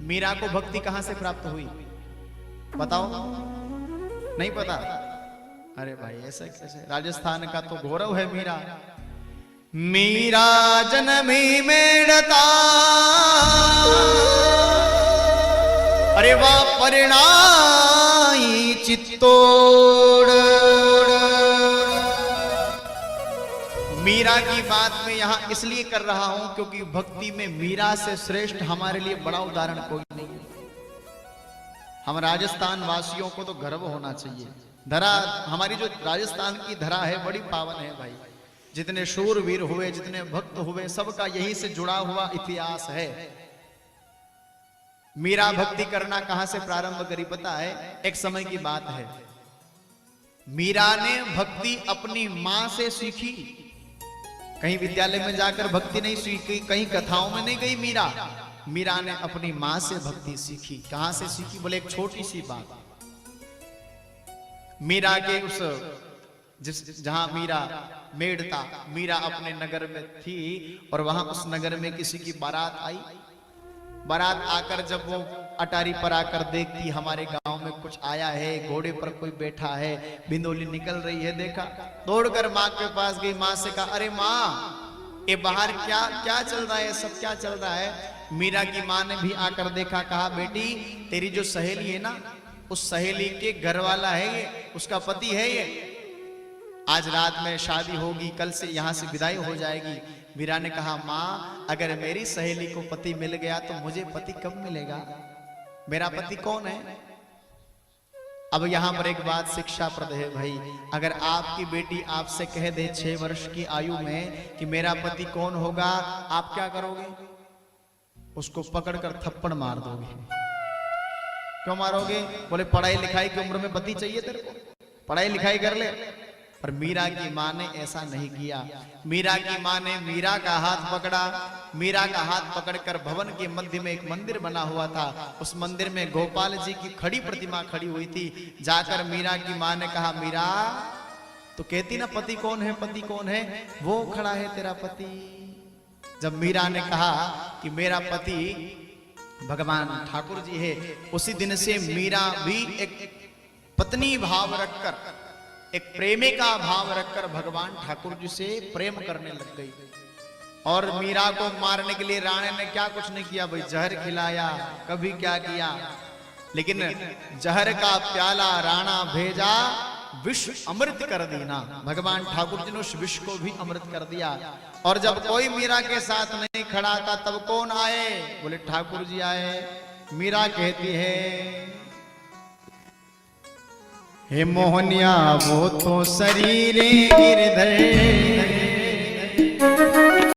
मीरा को भक्ति कहां से प्राप्त हुई बताओ? नहीं पता? अरे भाई ऐसा कैसे? राजस्थान का तो गौरव है मीरा। मीरा जन्मी मेड़ता, अरे वाह परिणाई चित्तौड़। मीरा की बात में यहां इसलिए कर रहा हूं क्योंकि भक्ति में मीरा से श्रेष्ठ हमारे लिए बड़ा उदाहरण कोई नहीं है। हम राजस्थान वासियों को तो गर्व होना चाहिए। धरा हमारी जो राजस्थान की धरा है बड़ी पावन है भाई। जितने शूरवीर हुए, जितने भक्त हुए, सबका यही से जुड़ा हुआ इतिहास है। मीरा भक्ति करना कहां से प्रारंभ करी पता है? एक समय की बात है, मीरा ने भक्ति अपनी मां से सीखी। कहीं विद्यालय में जाकर भक्ति नहीं सीखी, कहीं कथाओं में नहीं गई मीरा। मीरा ने अपनी मां से भक्ति सीखी। कहां से सीखी बोले? एक छोटी सी बात। मीरा के उस जहां मीरा मेड़ता, मीरा अपने नगर में थी और वहां उस नगर में किसी की बारात आई। बारात आकर जब वो अटारी पर आकर देखती हमारे गांव में कुछ आया है, घोड़े पर कोई बैठा है, बिंदोली निकल रही है, देखा, दौड़कर मां के पास गई। मां से कहा अरे मां ये बाहर क्या क्या चल रहा है, सब क्या चल रहा है? मीरा की मां ने भी आकर देखा, कहा बेटी तेरी जो सहेली है ना, उस सहेली के घर वाला है ये, उसका पति है ये। आज रात में शादी होगी, कल से यहां से विदाई हो जाएगी। मीरा ने कहा मां अगर मेरी सहेली को पति मिल गया तो मुझे पति कब मिलेगा? मेरा पति कौन है? अब यहां पर एक बात शिक्षाप्रद है भाई। अगर आपकी बेटी आपसे कह दे 6 वर्ष की आयु में कि मेरा पति कौन होगा, आप क्या करोगे? उसको पकड़कर थप्पड़ मार दोगे। क्यों मारोगे? बोले पढ़ाई लिखाई की उम्र में पति चाहिए तेरे को, पढ़ाई लिखाई कर ले। पर मीरा की मां ने ऐसा नहीं किया। मीरा की मां ने मीरा का हाथ पकड़ा। मीरा का हाथ पकड़कर भवन के मध्य में एक मंदिर बना हुआ था, उस मंदिर में गोपाल जी की खड़ी प्रतिमा खड़ी हुई थी। जाकर मीरा की मां ने कहा मीरा तो कहती ना पति कौन है, पति कौन है? वो खड़ा है तेरा पति। जब मीरा ने कहा कि मेरा पति भगवान ठाकुर जी है, उसी दिन से मीरा भी एक पत्नी भाव रखकर, एक प्रेमिका भाव रखकर भगवान ठाकुर जी से प्रेम करने लग गई। और मीरा को मारने के लिए राणे ने क्या कुछ नहीं किया भाई, जहर खिलाया, कभी क्या किया, लेकिन जहर का प्याला राणा भेजा, विष अमृत कर देना। भगवान ठाकुर जी ने उस विष को भी अमृत कर दिया। और जब कोई मीरा के साथ नहीं खड़ा था तब कौन आए? बोले ठाकुर जी आए। मीरा कहती है हे मोहनिया वो तो शरीर गिरधर